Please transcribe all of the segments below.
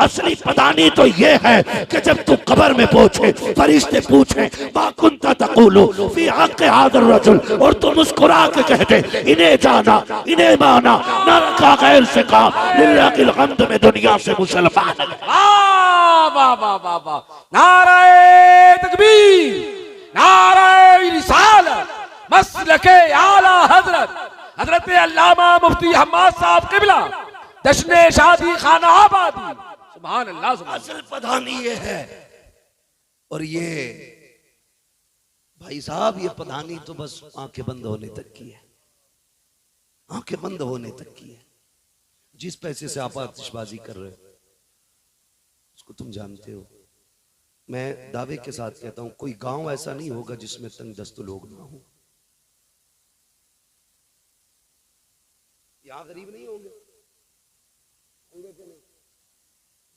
असली पदानी तो ये है कि जब तू कब्र में पहुंचे, फरिश्ते पूछे मा कुंता तक़ूलु फी हक़्क़ि हाज़िर रजुल, और तू मुस्कुरा के कहते इन्हें जाना, इन्हें माना, न रखा गैर से काम, लिल्लाहिल हम्द में दुनिया से मुसलमान। वाह वाह वाह वाह वाह, नारे तकबीर, नारे रिसालत, मसलके आला हजरत हजरत अल्लामा मुफ्ती हम्माद साहब किबला, जश्न शादी खाना आबादी। सुभान अल्लाह, सुभान। असल पधानी ये है। और ये भाई साहब, ये पधानी तो बस आंखें बंद होने तक की है, आंखें बंद होने तक की है। जिस पैसे से आप आतिशबाजी कर रहे हो उसको तुम जानते हो। मैं दावे के साथ कहता हूं कोई गांव ऐसा नहीं होगा जिसमें तंगदस्त लोग ना हो। यहां गरीब नहीं होंगे, होंगे कि नहीं?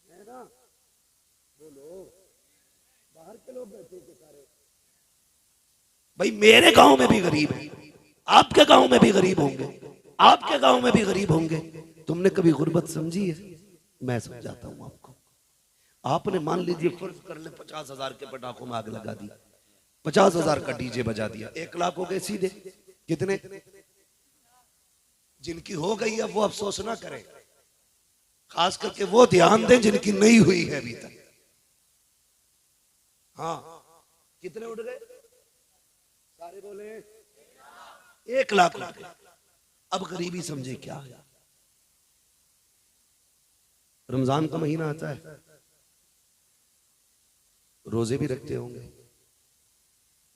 है ना? वो लोग बाहर के लोग बैठे के सारे। भाई मेरे गांव में भी गरीब है, आपके गांव में भी गरीब होंगे, आपके गांव में भी गरीब होंगे। तुमने कभी गुर्बत समझी है? मैं समझाता हूं आपको। आपने मान लीजिए फर्ज कर ले 50,000 के पटाखों में आग लगा दी, 50,000 का डीजे बजा दिया, 1 लाख हो गए सीधे। कितने? जिनकी हो गई है वो अफसोस ना करें, खास करके वो ध्यान दें जिनकी नहीं हुई है अभी तक। हाँ, कितने उठ गए? सारे बोले 1 लाख उठ गए। अब गरीबी समझे क्या है। रमजान का महीना आता है, रोजे भी रखते होंगे,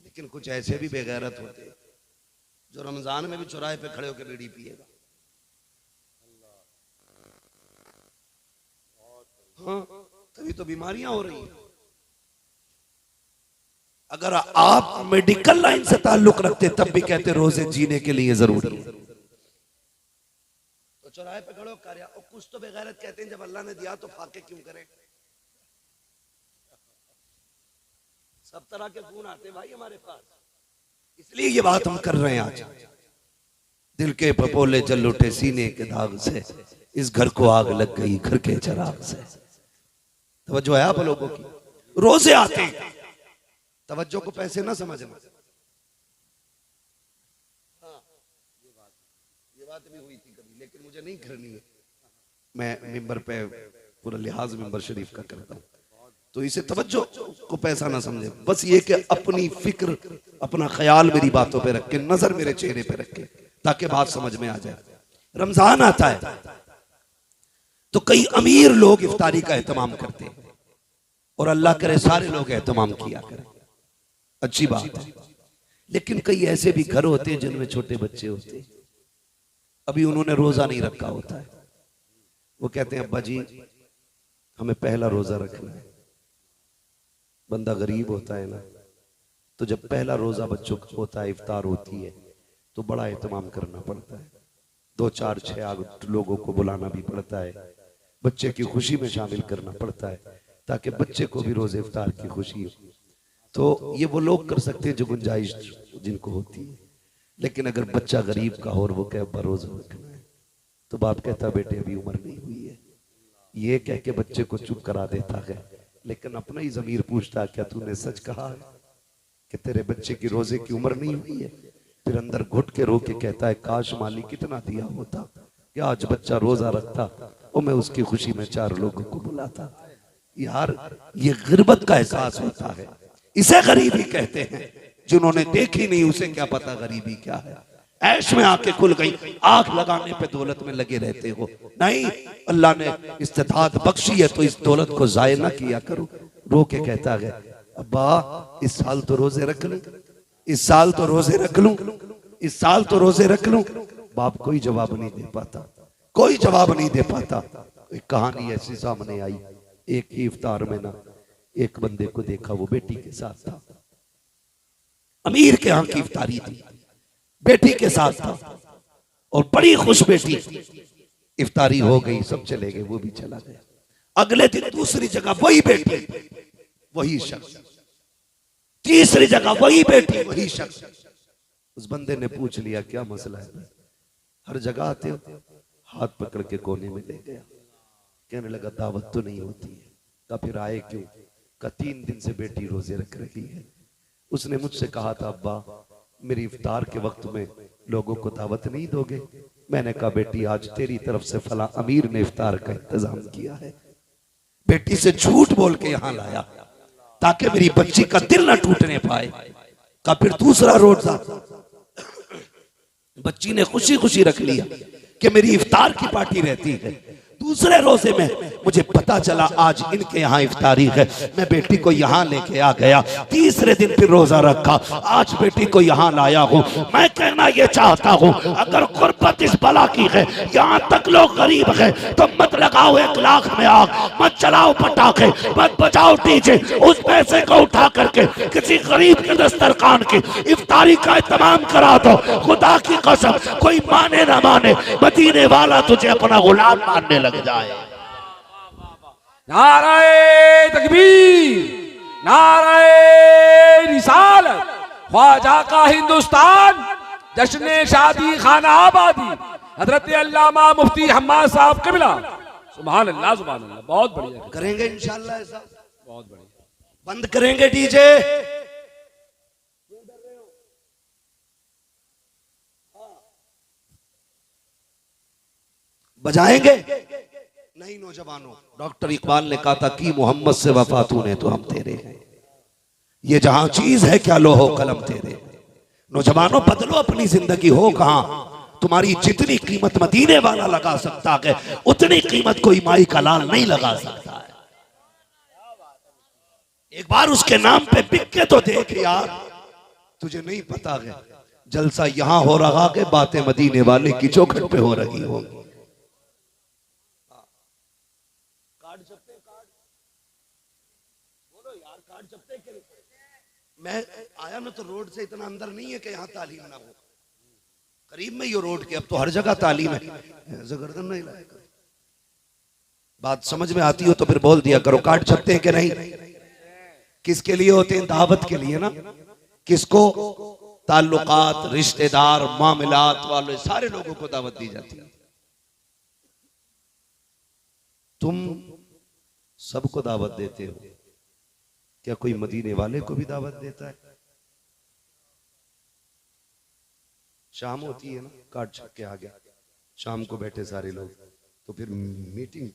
लेकिन कुछ ऐसे भी बेगैरत होते हैं जो रमजान में भी चौराहे पे खड़े होकर बीड़ी पिएगा। हाँ, तभी तो बीमारियां हो रही हैं। अगर आप मेडिकल लाइन से ताल्लुक रखते तब भी कहते रोजे जीने के लिए जरूरी है। तो चौराहे पे खड़े होकर और कुछ तो बेगैरत कहते हैं जब अल्लाह ने दिया तो फाके क्यों करें। सब तरह के गुण आते भाई हमारे पास, इसलिए ये बात हम कर रहे हैं आज। दिल के पपोले जल उठे सीने के दाग से, इस घर को आग लग गई घर के चिराग से। तवज्जो है आप लोगों की? रोजे आते हैं, तवज्जो को पैसे ना समझना। हाँ, ये बात भी हुई थी कभी, लेकिन मुझे नहीं करनी है। मैं मिंबर पे पूरा लिहाज मिंबर शरीफ का करता हूँ, तो इसे तवज्जो को पैसा ना समझे। बस ये कि अपनी फिक्र, अपना ख्याल मेरी बातों पे रखे, नजर मेरे चेहरे पे रखे, ताकि बात समझ में आ जाए। रमजान आता है तो कई अमीर लोग इफ्तारी का एहतमाम करते हैं, और अल्लाह करे सारे लोग एहतमाम किया करें, अच्छी बात है। लेकिन कई ऐसे भी घर होते हैं जिनमें छोटे बच्चे होते हैं, अभी उन्होंने रोजा नहीं रखा होता है। वो कहते हैं अब्बा जी हमें पहला रोजा रखना है। बंदा गरीब होता है ना, तो जब पहला रोजा बच्चों का होता है, इफ्तार होती है, तो बड़ा एहतमाम करना पड़ता है। 2 4 6 लोगों को बुलाना भी पड़ता है, बच्चे की खुशी में शामिल करना पड़ता है, ताकि बच्चे को भी रोजे इफ्तार की खुशी हो। तो ये वो लोग कर सकते हैं जो गुंजाइश जिनको होती है। लेकिन अगर बच्चा गरीब का हो और वो कहे अब्बा रोजा रखना है, तो बाप कहता बेटे अभी उम्र नहीं हुई है, ये कह के बच्चे को चुप करा देता है। लेकिन अपना ही ज़मीर पूछता क्या तूने सच कहा है कि तेरे बच्चे की रोजे की उम्र नहीं हुई है? फिर अंदर घुट के रो के कहता है काश मालिक कितना दिया होता कि आज बच्चा रोजा रखता और मैं उसकी खुशी में 4 लोगों को बुलाता। यार ये गिरबत का एहसास होता है, इसे गरीबी कहते हैं। जिन्होंने देखी नहीं उसे क्या पता गरीबी क्या है। ऐश में आके खुल गई, आग लगाने पे दौलत में लगे रहते हो। नहीं, अल्लाह ने इस्तिताअत बख्शी है तो इस दौलत को जाया ना किया करो। रो के कहता है अब्बा इस साल तो रोजे रख लूं, इस साल तो रोजे रख लूं, इस साल तो रोजे रख लूं। बाप कोई जवाब नहीं दे पाता, कोई जवाब नहीं दे पाता। एक कहानी ऐसी सामने आई, एक ही इफ्तार में ना एक बंदे को देखा, वो बेटी के साथ था, अमीर के यहाँ की इफ्तारी थी, बेटी के साथ था और बड़ी खुश बेटी। इफ्तारी हो गई, सब चले गए, वो भी चला गया। अगले दिन दूसरी जगह वही बेटी वही शख्स, तीसरी जगह वही बेटी वही शख्स। उस बंदे ने पूछ लिया क्या मसला है? हर जगह आते हो? हाथ पकड़ के कोने में ले गया। कहने लगा दावत तो नहीं होती है। कहा फिर आए क्यों? का 3 दिन से बेटी रोजे रख रही है। उसने मुझसे कहा था अब्बा मेरी इफ्तार के वक्त में लोगों को दावत नहीं दोगे? मैंने कहा बेटी आज तेरी तरफ से फला अमीर ने इफ्तार का इंतजाम किया है। बेटी से झूठ बोल के यहां लाया ताकि मेरी बच्ची का दिल ना टूटने पाए। का फिर दूसरा रोजा बच्ची ने खुशी खुशी रख लिया कि मेरी इफ्तार की पार्टी रहती है। दूसरे रोजे में मुझे पता चला आज इनके यहाँ इफ्तारी है, मैं बेटी को यहाँ लेके आ गया। तीसरे दिन फिर रोजा रखा, आज बेटी को यहाँ लाया हूँ। मैं कहना ये चाहता हूँ अगर गुर्बत इस बला की है, यहाँ तक लोग गरीब है, तो मत लगाओ 1 लाख में आग, मत चलाओ पटाखे, मत बजाओ डीजे। उस पैसे को उठा करके किसी गरीब के दस्तरखान की इफ्तारी का इत्माम करा दो। खुदा की कसम कोई माने ना माने, मदीने वाला तुझे अपना गुलाम मानने लग जाए। नाराए तकबीर, नाराए रिसालत, ख्वाजा का हिंदुस्तान, जश्न शादी खाना आबादी, हजरत अल्लामा मुफ्ती हम्माद साहब क़िबला। सुभान अल्लाह सुभान अल्लाह। बहुत बढ़िया करेंगे इंशाल्लाह ऐसा, बहुत बढ़िया। बंद करेंगे डीजे। बजाएंगे नहीं नौजवानों। डॉक्टर इकबाल ने कहा था कि मोहम्मद से वफा तूने तो हम तेरे हैं, ये जहां चीज है क्या लोहो कलम तेरे। नौजवानों बदलो अपनी जिंदगी, हो कहां। तुम्हारी जितनी कीमत मदीने वाला लगा सकता है उतनी कीमत कोई माई का लाल नहीं लगा सकता है। एक बार उसके नाम पे बिक के तो देख यार, तुझे नहीं पता है जलसा यहां हो रहा है, बातें मदीने वाले की चौखट पे हो रही होंगी। मैं आया ना तो रोड से इतना अंदर नहीं है कि यहाँ तालीम ना हो, करीब में ये रोड के, अब तो हर जगह तालीम है। गर्दन नहीं लाएगा, बात समझ में आती हो तो फिर बोल दिया करो। कार्ड छपते हैं कि नहीं? किसके लिए होते हैं? दावत के लिए ना। किसको? ताल्लुकात, रिश्तेदार, मामलात वाले सारे लोगों को दावत दी जाती है। तुम सबको दावत देते हो, क्या कोई मदीने वाले को भी दावत देता है? शाम होती है ना, कार्ड छप के आ गया, शाम को बैठे सारे लोग, तो फिर मीटिंग,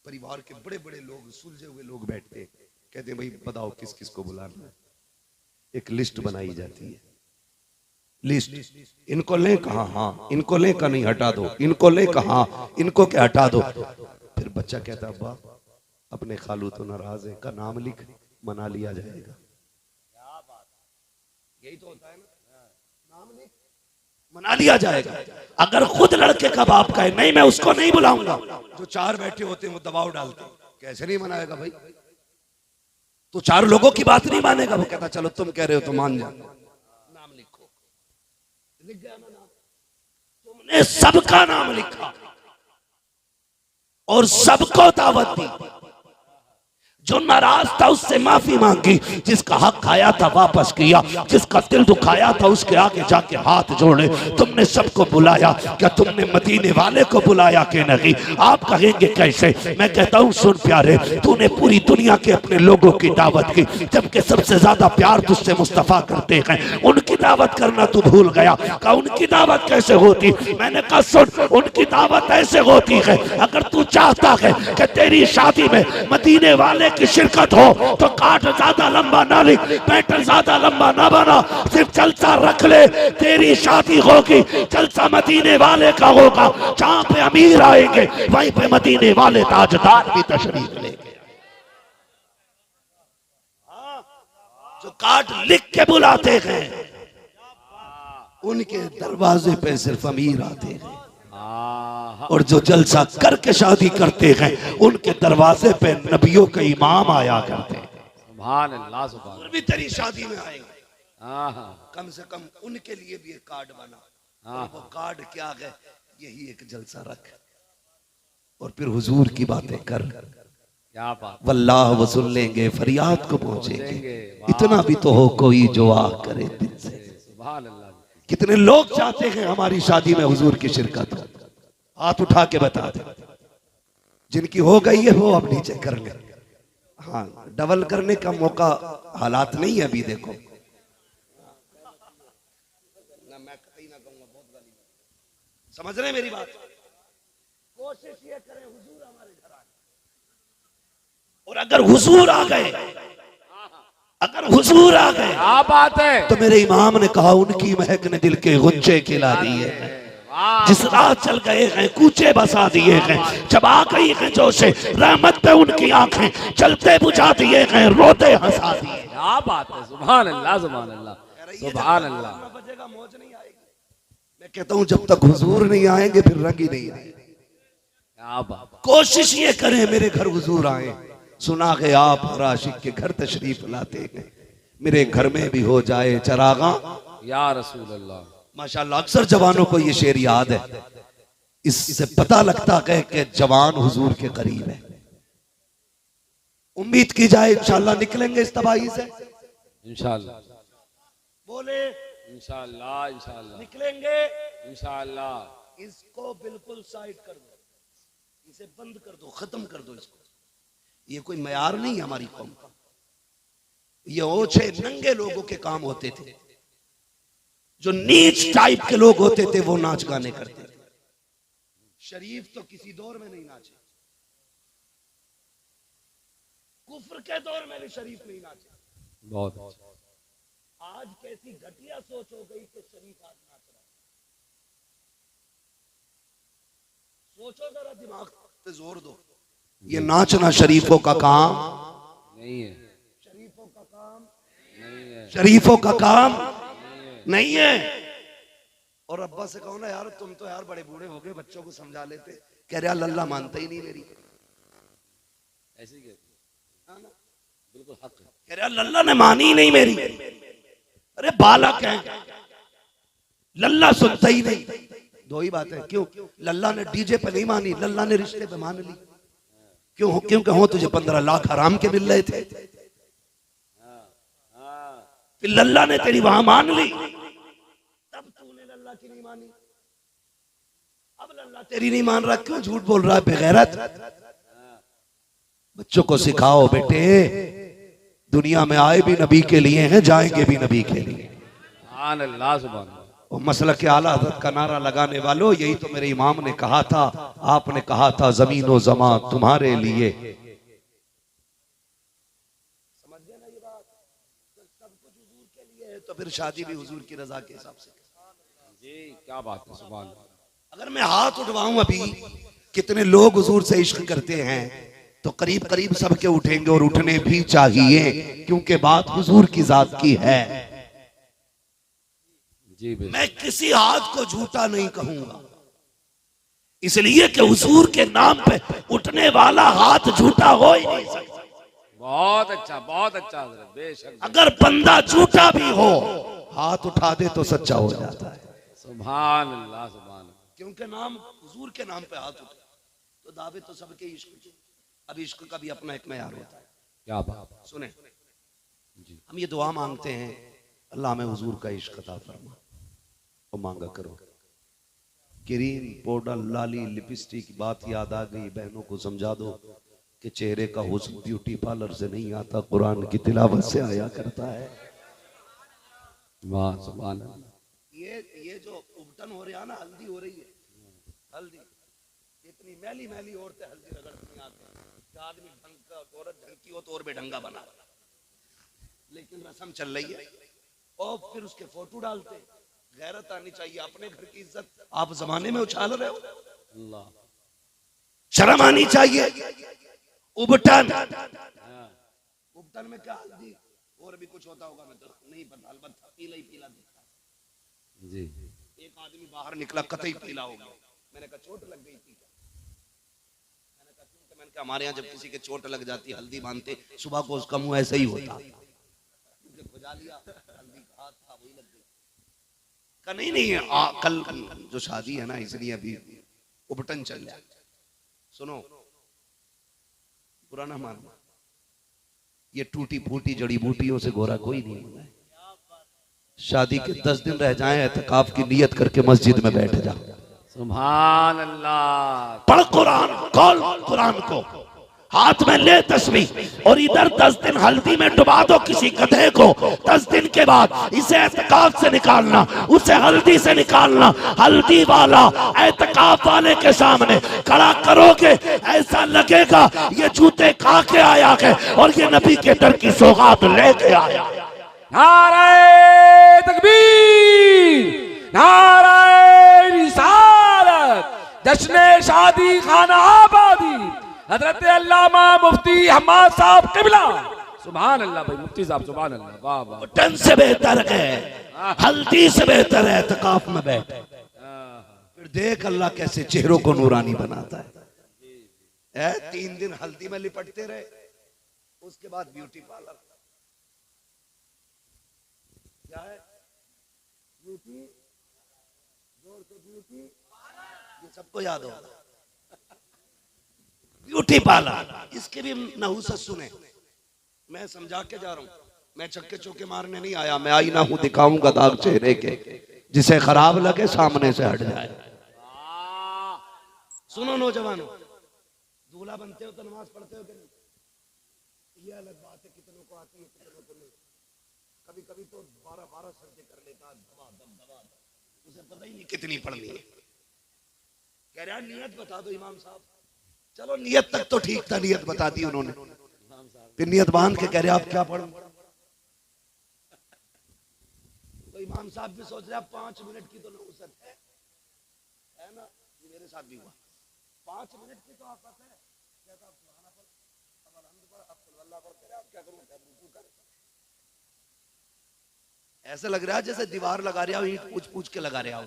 परिवार के बड़े बड़े लोग, सुलझे हुए लोग बैठते हैं, कहते हैं भाई बताओ किस किस को बुलाना है। एक लिस्ट बनाई जाती है, लिस्ट, इनको ले कहा, हाँ इनको ले का नहीं हटा दो, इनको ले कहा, इनको क्या हटा दो। फिर बच्चा कहता अब्बा अपने खालू तो नाराज है, का नाम लिख, मना लिया जाएगा। यही तो होता है ना, नाम लिख मना लिया जाएगा। अगर खुद लड़के का बाप कहे नहीं मैं उसको नहीं बुलाऊंगा, जो 4 बैठे होते हैं वो दबाव डालते हैं, कैसे नहीं मनाएगा भाई, तो 4 लोगों की बात नहीं मानेगा। वो कहता चलो तुम कह रहे हो तो मान जा, नाम लिखो। लिख गया ना नाम, तुमने सबका नाम लिखा और सबको दावत दी। जो नाराज था उससे माफी मांगी, जिसका हक खाया था वापस किया, जिसका दिल दुखाया था उसके आगे जाके हाथ जोड़े। तुमने सबको बुलाया, क्या तुमने मदीने वाले को बुलाया कि नहीं? आप कहेंगे कैसे? मैं कहता हूँ सुन प्यारे, तूने पूरी दुनिया के अपने लोगों की दावत की, जबकि सबसे ज्यादा प्यार तुझसे मुस्तफा करते हैं, उनकी दावत करना तू भूल गया। कहा उनकी दावत कैसे होती? मैंने कहा सुन, उनकी दावत ऐसे होती है, अगर तू चाहता है कि तेरी शादी में मदीने वाले की शिरकत हो तो काट ज्यादा लंबा ना लिख, पैटर्न ज्यादा लंबा ना बना, सिर्फ जलसा रख ले। तेरी शादी होगी, जलसा मदीने वाले का होगा। जहां पे अमीर आएंगे वहीं पे मदीने वाले ताजदार भी तशरीफ लेंगे। जो कार्ड लिख के बुलाते हैं उनके दरवाजे पे सिर्फ अमीर आते हैं, और जो जलसा करके शादी करते हैं उनके दरवाजे पे नबियों के इमाम आया करते हैं। सुभान अल्लाह, सुभान और भी तेरी शादी में आएंगे, कम से कम उनके लिए भी एक कार्ड बना। और वो कार्ड क्या है? यही एक जलसा रख और फिर हुजूर की बातें कर, क्या बात, वल्लाह वसूल लेंगे, फरियाद को पहुंचेंगे। इतना भी तो हो कोई जो आ करे दिल से। सुभान अल्लाह। कितने लोग चाहते हैं हमारी शादी में हुजूर की शिरकत हो? हाथ उठा के बता दे। जिनकी हो गई है वो अब नीचे कर ले। हाँ, डबल करने का मौका हालात नहीं है अभी। देखो ना, मैं कहीं ना कहूंगा, बहुत गाली, समझ रहे हैं मेरी बात। कोशिश ये करें हुजूर हमारे घर आए, और अगर हुजूर आ गए, अगर हुजूर आ गए, क्या बात है। तो मेरे इमाम ने कहा उनकी महक ने दिल के गुंजे खिला दिए हैं। जिस राह चल गए हैं कूचे बसा दिए हैं, जब आ गई है जोशे रहमत पे उनकी आंखें, चलते बुझा दिए हैं, रोते हंसा दिए। क्या बात है। सुभान अल्लाह, सुभान अल्लाह, सुभान अल्लाह। बजेगा मौज नहीं आएगी। मैं कहता हूं जब तक हुजूर नहीं आएंगे फिर रंग ही नहीं आएगा। क्या बात। कोशिश ये करें मेरे घर हुजूर आए। सुना है आप हर आशिक के घर तशरीफ लाते हैं, मेरे घर में भी हो जाए चरागा या रसूल अल्लाह। माशाल्लाह, अक्सर जवानों को ये शेर याद है। इससे पता लगता है कि जवान हुजूर के करीब है। उम्मीद की जाए इंशाल्लाह निकलेंगे इस तबाही से, इंशाल्लाह। बोले इंशाल्लाह, इंशाल्लाह निकलेंगे इंशाल्लाह। इसको बिल्कुल साइड कर दो, इसे बंद कर दो, खत्म कर दो इसको। ये कोई मयार नहीं है हमारी कौम का। ये ओछे नंगे लोगों के काम होते थे, जो नीच टाइप के लोग होते थे वो नाच गाने करते थे। शरीफ तो किसी दौर में नहीं नाचे, कुफ्र के दौर में भी शरीफ नहीं नाचे। बहुत अच्छा। आज कैसी घटिया सोच हो गई कि शरीफ आज नाच रहा है। सोचो जरा, दिमाग पे जोर दो। ये नाचना शरीफों का काम नहीं है, शरीफों का काम नहीं है, शरीफों का काम नहीं है। और अब्बा से कहो ना यार, तुम तो यार बड़े बूढ़े हो गए, बच्चों को समझा लेते। कह रहे अल्लाह मानता ही नहीं मेरी। ऐसे ही कहते हैं, बिल्कुल हक है। कह रहे अल्लाह ने मानी ही नहीं मेरी। अरे बालक है, लल्ला सुनता ही नहीं। दो ही बात है। क्यों? लल्ला ने डीजे पे नहीं मानी, लल्ला ने रिश्ते पे मान ली। क्यों? क्योंकि हो तुझे 15 लाख हराम के मिल रहे थे, फिर लल्ला ने तेरी वहां मान ली, तब तूने लल्ला की नहीं मानी। अब लल्ला तेरी नहीं मान रहा, क्यों झूठ बोल रहा है बेगैरत। बच्चों को सिखाओ बेटे, दुनिया में आए भी नबी के लिए हैं, जाएंगे भी नबी के लिए। सुभान अल्लाह, सुभान अल्लाह। और मसलक के आला हज़रत का नारा लगाने वालों, यही तो मेरे इमाम ने कहा था। आपने कहा था जमीन व ज़मा तुम्हारे लिए। समझ गए ना ये बात? सब कुछ हुजूर के लिए है तो फिर शादी भी हुजूर की रजा के हिसाब से। जी क्या बात है। सुभान अल्लाह। अगर मैं हाथ उठवाऊं अभी, कितने लोग हुजूर से इश्क करते हैं, तो करीब करीब सबके उठेंगे, और उठने भी चाहिए, क्योंकि बात हुजूर की जात की है। जी मैं किसी हाथ को झूठा नहीं कहूंगा, इसलिए कि हुजूर के नाम पे उठने वाला हाथ झूठा हो ही नहीं सकता। बहुत अच्छा, बहुत अच्छा हज़रत, बेशक। अगर बंदा झूठा भी हो, हाथ उठा दे तो सच्चा हो जाता है। सुभान अल्लाह, सुभान अल्लाह। क्योंकि नाम हुजूर के नाम पे हाथ उठे तो दावे तो सबके इश्क के। अब इश्क का भी अपना एक मयार होता है। क्या बात। सुने जी। हम ये दुआ मांगते हैं, अल्लाह में हुजूर का इश्क अता फरमा। वो मांगा करो। क्रीम, पाउडर, लाली, लिपस्टिक की बात याद आ गई। बहनों को समझा दो कि चेहरे का हुस्न ब्यूटी पार्लर से नहीं आता, कुरान की तिलावत से आया करता है। वाह, सुभान अल्लाह। ये जो उबटन हो रहा है ना, हल्दी हो रही है, हल्दी। इतनी मैली मैली औरतें हल्दी रगड़ती आते हैं। आदमी ढंग का, औरत ढंग की हो तो और बेढंगा बना, लेकिन रस्म चल रही है। और फिर उसके फोटो डालते। गैरत आनी चाहिए, अपने घर की इज्जत आप जमाने में उछाल रहे हो। अल्लाह, शर्म आनी चाहिए। उबटन, उबटन में क्या हल्दी और भी कुछ होता होगा, मैं तो नहीं पता, अलबत्ता पीला ही पीला दिखता है। जी। एक आदमी बाहर निकला, कतई पीला हो गया। मैंने कहा चोट लग गई थी क्या? मैंने कहा क्यों? मैंने कहा हमारे यहाँ जब किसी के चोट लग जाती, हल्दी बांधते, सुबह को उसका मुंह ऐसा ही होता। मुझे खुजा लिया, हल्दी का हाथ था, वही लग गई। का नहीं नहीं, कल जो शादी है ना, इसलिए अभी उबटन चल जाए। सुनो, पुराना मानना, ये टूटी फूटी जड़ी बूटियों से गोरा कोई नहीं होना है। शादी के 10 दिन रह जाएं, एतकाफ की नियत करके मस्जिद में बैठ जा। सुभान अल्लाह। पढ़ कुरान, कौल कुरान को, हाथ में ले तस्बीह और इधर 10 दिन हल्दी में डुबा दो किसी गधे को। 10 दिन के बाद इसे एतकाफ से निकालना, उसे हल्दी से निकालना। हल्दी वाला एतकाफ वाले के सामने खड़ा करोगे, ऐसा लगेगा ये जूते खा के आया है और ये नबी के दर की सौगात लेके आया। नारे तकबीर, नारे रिसालत, जश्न शादी खाना आबादी, हजरत अल्लामा मुफ्ती हम्माद साहब किबला। सुभान अल्लाह भाई मुफ्ती साहब, सुभान अल्लाह, वाह वाह। टन से बेहतर है, हल्दी से बेहतर है एतकाफ में बैठ। फिर देख अल्लाह कैसे चेहरों को नूरानी बनाता है। 3 दिन हल्दी में लिपटते रहे, उसके बाद ब्यूटी पार्लर। क्या है ब्यूटी? जोर से ब्यूटी, ये सबको याद होगा। ब्यूटी पार्लर, इसके भी नहुसत सुने। मैं समझा के जा रहा हूं, मैं चक्के चौके मारने नहीं आया। मैं आईना हूं, दिखाऊंगा दाग चेहरे के, जिसे खराब लगे सामने से हट जाए। सुनो नौजवानों, दूल्हा बनते हो तो नमाज पढ़ते हो कि नहीं? ये अलग बात है, कितनों को आती है कितनों को नहीं। कभी कभी तो 12 सजदे कर लेता, दबा दबा, उसे पता ही नहीं कितनी पढ़नी है। कह रहा नियत बता दो इमाम साहब। चलो नियत तक तो ठीक था, नियत बता दी उन्होंने। फिर नियत बांध के कह रहे आप क्या पढ़ो? तो इमाम साहब भी सोच रहे 5 मिनट की तो नहुसत है ना? ये मेरे साथ भी हुआ। 5 मिनट की तो आफत है। कहता अब सुभान अल्लाह, अब अल्हम्दुलिल्लाह, अब अल्लाह पर कह रहे आप क्या करूं? रुकू कर। ऐसे लग रहा है जैसे दीवार लगा रहा हो, ईंट पूछ पूछ के लगा रहा हो।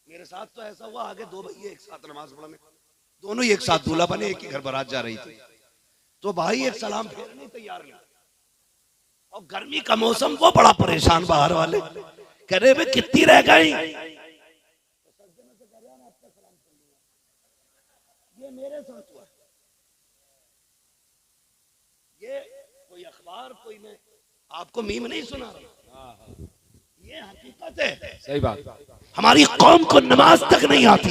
मेरे साथ तो ऐसा हुआ, आगे 2 भैया एक साथ नमाज पढ़ने, दोनों ही एक साथ दूल्हा बने, एक ही घर बारात जा रही थी। तो भाई एक सलाम फेरने नहीं तैयार नहीं, और गर्मी का मौसम, वो बड़ा परेशान बाहर वाले, कह रहे वे कितनी रह गई। ये मेरे साथ हुआ, ये कोई अखबार, कोई मैं आपको मीम नहीं सुना रहा, ये हकीकत है। सही बात। हमारी कौम को नमाज तक नहीं आती,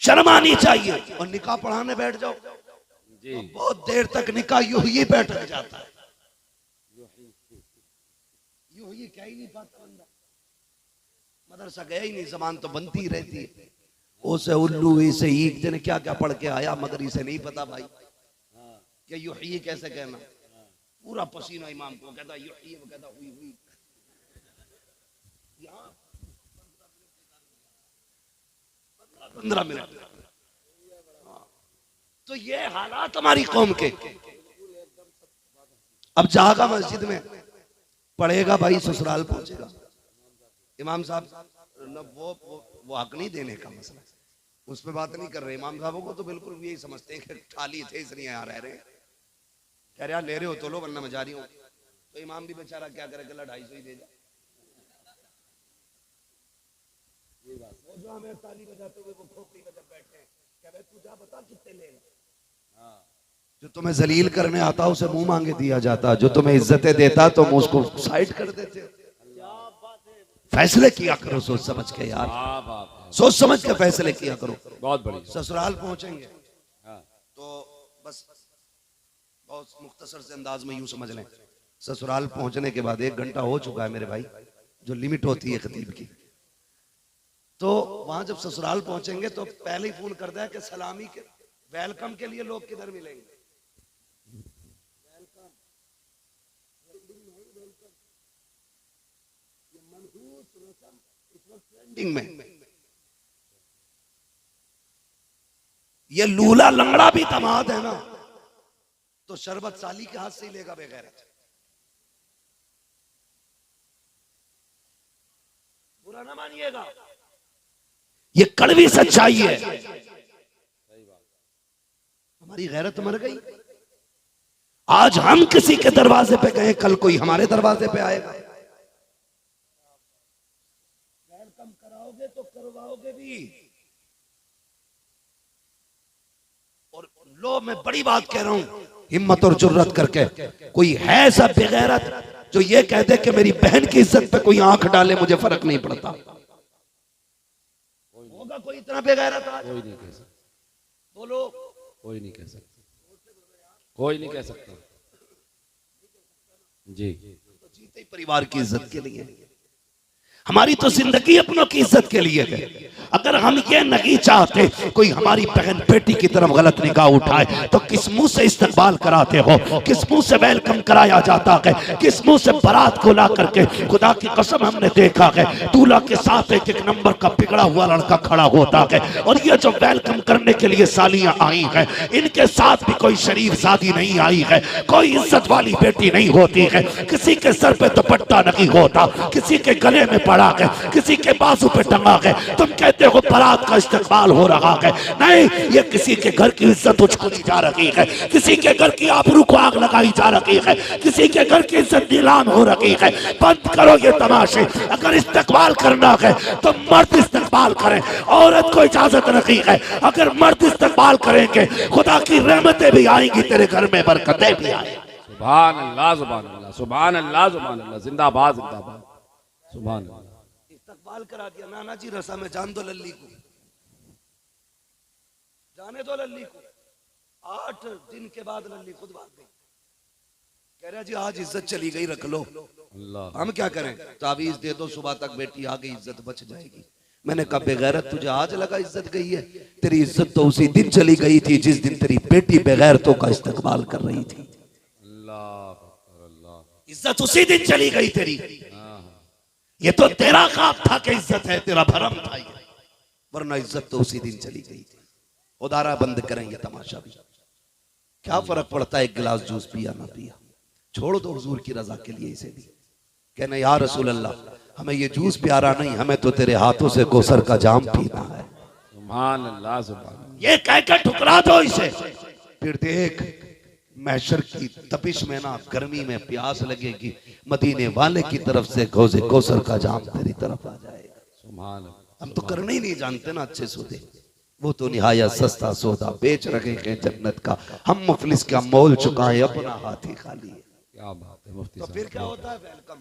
शर्म आनी चाहिए। और निकाह पढ़ाने बैठ जाओ जी, तो बहुत देर तक निकाह यूं ही बैठ जाता है, यूं ही क्या ही नहीं पाता बंदा। मदरसा गया ही नहीं, जबान तो बनती ही रहती है। ओसे उल्लू इसे ईद दिन क्या क्या पढ़ के आया, मगर इसे नहीं पता भाई कि यूं ही कैसे कहना। पूरा पसीना इमाम को कहता यूं ही, वो कहता हुई हुई। 15 मिनट। तो ये हालात हमारी कौम के। अब जागा मस्जिद में पढ़ेगा भाई, ससुराल पहुंचेगा। इमाम साहब वो हक नहीं देने का मसला, उस पर बात नहीं कर रहे। इमाम साहबों को तो बिल्कुल यही समझते हैं कि ठाली थे इसलिए यहाँ रह रहे। कह रहे ले रहे हो तो लो, वरना मैं जा रही हूँ। तो इमाम भी बेचारा क्या करे, गला 250 ही दे जाए। वो जो हमें ताली बजाते हुए वो खोपड़ी में जब बैठे हैं, कह रहे तू जा बता कितने ले। जो तुम्हें जलील करने आता उसे मुंह मांगे दिया जाता, जो तुम्हें इज्जतें देता तो मुंह उसको साइड कर देते। फैसले किया करो सोच समझ के यार, सोच समझ के फैसले किया करो। बहुत बढ़िया। ससुराल पहुंचेंगे तो बस बहुत मुख्तसर से अंदाज में यूं समझ लें, ससुराल पहुंचने के बाद 1 घंटा हो चुका है मेरे भाई, जो लिमिट होती है खतीब की। तो वहां जब ससुराल पहुंचेंगे तो पहले ही फोन कर दिया कि सलामी के वेलकम के लिए लोग किधर मिलेंगे। ट्रेंडिंग में ये लूला लंगड़ा भी दामाद है ना, तो शरबत साली के हाथ से ही लेगा बगैर। बुरा ना मानिएगा, ये कड़वी सच्चाई है। हमारी गैरत मर गई। आज हम किसी के दरवाजे पे गए, कल कोई हमारे दरवाजे पे आएगा। वेलकम कराओगे तो करवाओगे भी। और लो मैं बड़ी बात कह रहा हूं, हिम्मत और जुर्रत करके कोई है ऐसा बेगैरत जो ये कह दे कि मेरी बहन की इज्जत पे कोई आंख डाले मुझे फर्क नहीं पड़ता। होगा कोई इतना बेगैरत आज? कोई नहीं कह सकता, बोलो। कोई नहीं कह सकता, कोई नहीं कह सकता जी। तो जीते ही परिवार की इज्जत के लिए, हमारी तो जिंदगी अपनों की इज्जत के लिए है। अगर हम ये नहीं चाहते कोई हमारी बहन बेटी की तरफ गलत निगाह उठाए तो किस मुंह से इस्तकबाल कराते हो, किस मुंह से वेलकम कराया जाता है, किस मुंह से बारात को ला करके। खुदा की कसम हमने देखा है दूल्हा के साथ एक एक नंबर का बिगड़ा हुआ लड़का खड़ा होता है, और ये जो वेलकम करने के लिए सालियां आई हैं इनके साथ भी कोई शरीफ शादी नहीं आई है, कोई इज्जत वाली बेटी नहीं होती है। किसी के सर पे दुपट्टा नहीं होता, किसी के गले में पड़ा है, किसी के बाजू पे टंगा है। तुम कहते हो बारात का इस्तेमाल हो रहा है, नहीं, ये किसी के घर की इज्जत उछली जा रही है, किसी के घर की आबरू को आग लगाई जा रही है, किसी के घर की इज्जत नीलाम हो रही है। बंद करो ये तमाशे। अगर इस्तेमाल करना है तो मर्द इस्तेमाल करें, औरत को इजाजत नहीं है। अगर मर्द इस्तेमाल करेंगे खुदा की रहमतें भी आएंगी, तेरे घर में बरकतें भी आएंगी। सुभान अल्लाह, सुभान अल्लाह, सुभान अल्लाह, सुभान अल्लाह, जिंदाबाद जिंदाबाद, सुभान अल्लाह। इस्तकबाल करा दिया नाना जी रसा में, जान दो लल्ली को, जाने दो लल्ली को। 8 दिन के बाद लल्ली खुद भाग गई, कह रहा जी आज इज्जत चली गई, रख लो। अल्लाह, हम क्या करें, तावीज दे दो, सुबह तक बेटी आ गई, इज्जत बच जाएगी। मैंने कहा बेगैरत तुझे आज लगा इज्जत गई है, तेरी इज्जत तो उसी दिन चली गई थी जिस दिन तेरी बेटी बेगैरतों का इस्तकबाल कर रही थी। अल्लाह, इज्जत उसी दिन चली गई तेरी। ये तो तेरा ख्वाब था कि इज्जत है, तेरा भरम था ये, वरना इज्जत तो उसी दिन चली गई थी। उदारा बंद करेंगे तमाशा भी, क्या फर्क पड़ता है एक गिलास जूस पिया ना पिया, छोड़ दो हुजूर की रजा के लिए इसे भी। कहना या रसूल अल्लाह हमें ये जूस प्यारा नहीं, हमें तो तेरे हाथों से कौसर का जाम पीना है। सुभान अल्लाह, सुभान। ये कहकर ठुकरा दो इसे, फिर देख महशर की तपिश में ना, गर्मी में प्यास लगेगी, मदीने वाले की तरफ से गौज़े कौसर का जाम तेरी तरफ आ जाएगा। सुभान। हम तो करने ही नहीं जानते ना अच्छे सौदे, वो तो निहायत सस्ता सौदा बेच रहे हैं जन्नत का, हम मुफलिस का मोल चुकाए अपना हाथ ही खाली है। क्या बात है मुफ्ती तो साहब। फिर क्या होता है, वेलकम,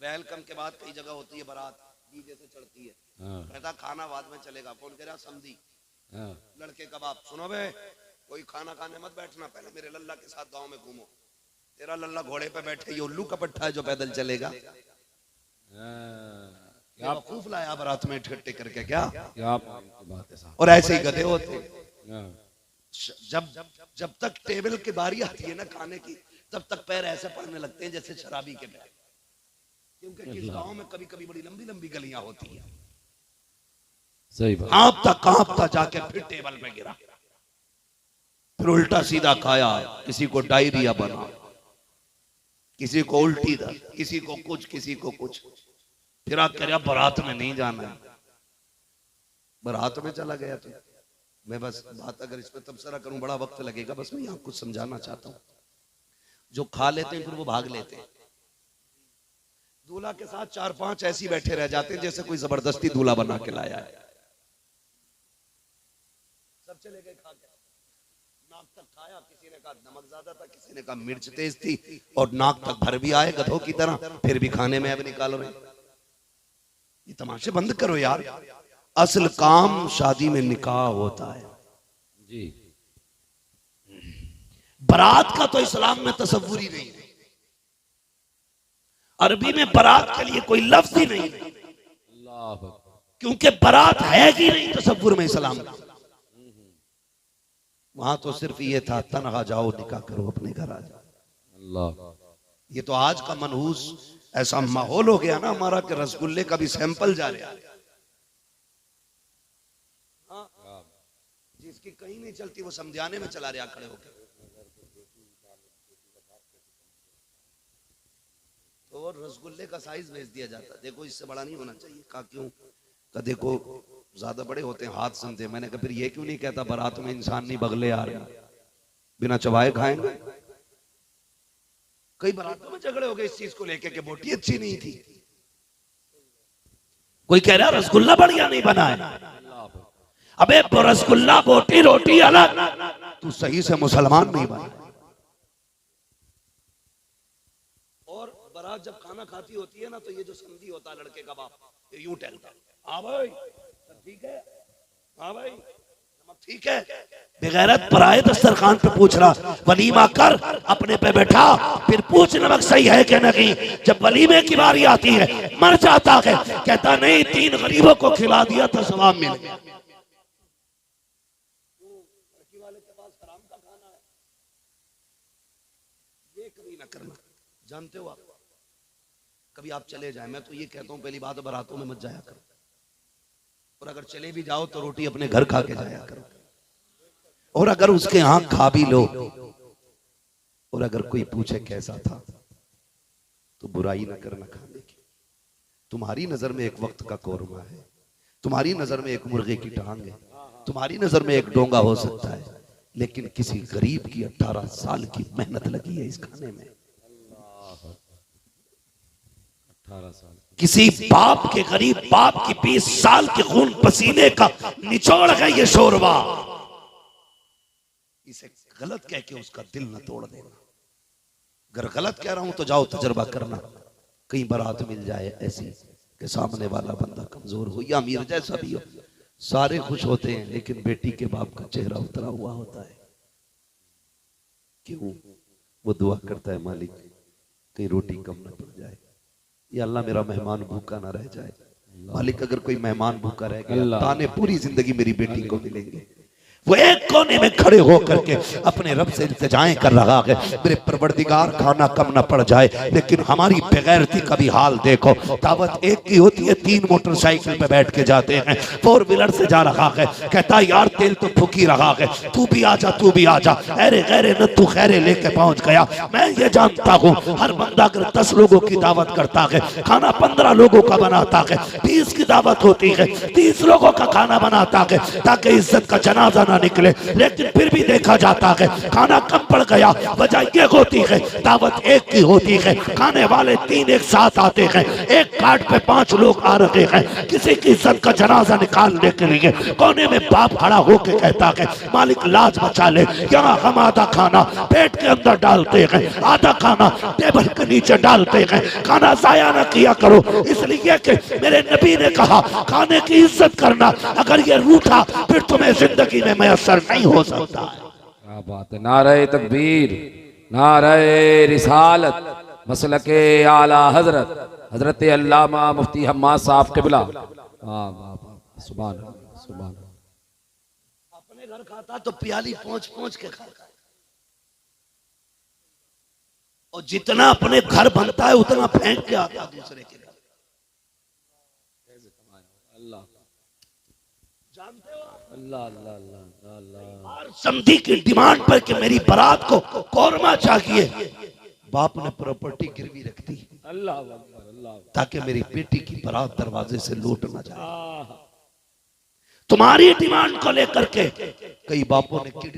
वेलकम के बाद कई जगह होती है बारात, डीजे से चढ़ती है, कहता खाना बाद में चलेगा, कौन कह रहा समझी लड़के का बाप, सुनो बे कोई खाना खाने मत बैठना, पहले मेरे लल्ला के साथ गांव में घूमो, तेरा लल्ला घोड़े पे बैठे, ये उल्लू का पट्टा है जो पैदल चलेगा। क्या वकूफ लाया बारात में ठट्टे करके, क्या बात है साहब। और ऐसे ही गधे होते, जब तक टेबल की बारी आती है ना खाने की, तब तक पैर ऐसे पड़ने लगते हैं जैसे शराबी के पैर, क्योंकि किस गांव में कभी कभी बड़ी लंबी लंबी गलियां होती है। सही बात। कांपता जाके फिर टेबल पे गिरा, फिर उल्टा सीधा खाया, किसी को डायरिया बना, किसी को उल्टी दर्द, किसी को कुछ, किसी को कुछ। फिर आप कह रहे बारात में नहीं जाना है, बारात में चला गया। तो मैं बस बात अगर इस पर तबसरा करूं बड़ा वक्त लगेगा, बस मैं यहाँ कुछ समझाना चाहता हूँ। जो खा लेते हैं फिर वो भाग लेते हैं, दूल्हा के साथ 4-5 ऐसी बैठे रह जाते हैं जैसे कोई जबरदस्ती दूल्हा बना के लाया है। सब चले गए खा के, नाक तक खाया, किसी ने कहा नमक ज्यादा था, किसी ने कहा मिर्च तेज थी, और नाक तक भर भी आए गधों की तरह, फिर भी खाने में अब निकाल रहे। ये तमाशे बंद करो यार, असल काम शादी में निकाह होता है जी। बारात का तो इस्लाम में तसव्वुर ही नहीं है, अरबी में बारात के लिए कोई लफ्ज ही नहीं, क्योंकि बारात है ही नहीं तसव्वुर में इस्लाम का। वहां तो सिर्फ ये था तनहा जाओ निकाह करो अपने घर आ जाओ। अल्लाह, ये तो आज का मनहूस ऐसा माहौल हो गया ना हमारा कि रसगुल्ले का भी सैंपल जा रहा है। जिसकी कहीं नहीं चलती वो समझाने में चला रहा खड़े होकर, तो रसगुल्ले का साइज भेज दिया जाता, देखो इससे बड़ा नहीं होना चाहिए। कहा क्यों? का देखो ज्यादा बड़े होते हैं हाथ समझे। मैंने कहा फिर ये क्यों नहीं कहता बारात में इंसान नहीं बगले आ रहे, बिना चबाए खाएंगे। कई बारातों में झगड़े हो गए इस चीज को लेके कि बोटी अच्छी नहीं थी, कोई कह रहा रसगुल्ला बढ़िया नहीं बना है। अबे रसगुल्ला बोटी रोटी अलग, तू सही से मुसलमान नहीं बना। औलाद जब खाना खाती होती है ना तो ये जो संधि होता है लड़के का बाप, ये यूं टहलता है, हाँ भाई सब ठीक है, हाँ भाई नमक ठीक है। बेगैरत पराए दस्तरखान पे पूछ रहा वलीमा कर, अपने पे बैठा, फिर पूछ नमक सही है कि नहीं। जब वलीमे की बारी आती है मर जाता है, कहता नहीं 3 गरीबों को खिला दिया तो सवाब मिल गया। लड़की वाले के पास हराम का खाना है, ये कभी ना करना। जानते हो आप, कभी आप चले जाए, मैं तो ये कहता हूँ पहली बात बारातों में मत जाया करो, और अगर चले भी जाओ तो रोटी अपने घर खा के जाया करो, और अगर उसके यहां खा भी लो और अगर कोई पूछे कैसा था तो बुराई ना करना खाने की। तुम्हारी नजर में एक वक्त का कौरमा है, तुम्हारी नजर में एक मुर्गे की टांग है, तुम्हारी नजर में एक डोंगा हो सकता है, लेकिन किसी गरीब की 18 साल की मेहनत लगी है इस खाने में। 18 साल किसी बाप के, गरीब बाप की 20 साल के खून पसीने का निचोड़ है ये शोरबा। इसे गलत कह के उसका दिल न तोड़ देना। अगर गलत कह रहा हूं तो जाओ तजर्बा करना, कई बारात मिल जाए ऐसी कि सामने वाला बंदा कमजोर हो या अमीर जैसा भी हो, सारे खुश होते हैं लेकिन बेटी के बाप का चेहरा उतरा हुआ होता है। क्यों? वो दुआ करता है मालिक कहीं रोटी कम न पड़ जाए, या अल्लाह मेरा मेहमान भूखा ना रह जाए। मालिक अगर कोई मेहमान भूखा रह गया, ताने पूरी जिंदगी मेरी बेटी को मिलेंगे। वो एक कोने में खड़े होकर के अपने रब से इल्तिजाएं कर रहा है, मेरे परवरदिगार खाना कम ना पड़ जाए। लेकिन हमारी बेगैरती का भी हाल देखो, दावत एक की होती है, 3 मोटरसाइकिल पे बैठ के जाते हैं, 4 व्हीलर से जा रहा है, कहता यार तेल तो फूक ही रहा है, तू भी आजा तू भी आजा। अरे गैरे न तू खैरे लेके पहुंच गया। मैं ये जानता हूँ हर बंदा अगर 10 लोगों की दावत करता है, खाना 15 लोगों का बनाता है, 20 की दावत होती है 30 लोगों का खाना बनाता है, ताकि इज्जत का जनाजा ना निकले। लेकिन फिर भी देखा जाता है खाना कम पड़ गया, वजह ये होती है दावत एक की होती है, खाने वाले 3 एक साथ आते हैं, एक कार्ड पे 5 लोग आ रहे हैं, किसी की इज्जत का जनाजा निकालने के लिए कोने में बाप खड़ा होकर कहता है मालिक लाज बचा ले, यहाँ हम आधा खाना पेट के अंदर डालते हैं, आधा खाना टेबल के नीचे डालते हैं, खाना जाया ना किया करो, इसलिए कि मेरे नबी ने कहा खाने की इज्जत करना, अगर ये रूठा फिर तुम्हें जिंदगी में मैसर नहीं हो सकता है। क्या बात है। नारे तकबीर, नारे रिसालत, मसलके आला हजरत हजरत अल्लामा मुफ्ती हम्माद साहब क़िबला। वाह वाह वाह, सुभान अल्लाह सुभान अल्लाह। अपने घर खाता तो प्याली पहुंच पहुंच के खाता है, और जितना अपने घर बनता है उतना फेंक के आता है दूसरे के घर। अल्लाह जानते हो अल्लाह अल्लाह अल्लाह अल्लाह। और समधी की डिमांड पर कि मेरी बारात को कौरमा चाहिए, बाप ने प्रॉपर्टी गिरवी रख दी अल्लाह अल्लाह, ताकि मेरी बेटी की बारात दरवाजे से लूट ना जाए। तुम्हारी डिमांड को लेकर के कई बापों ने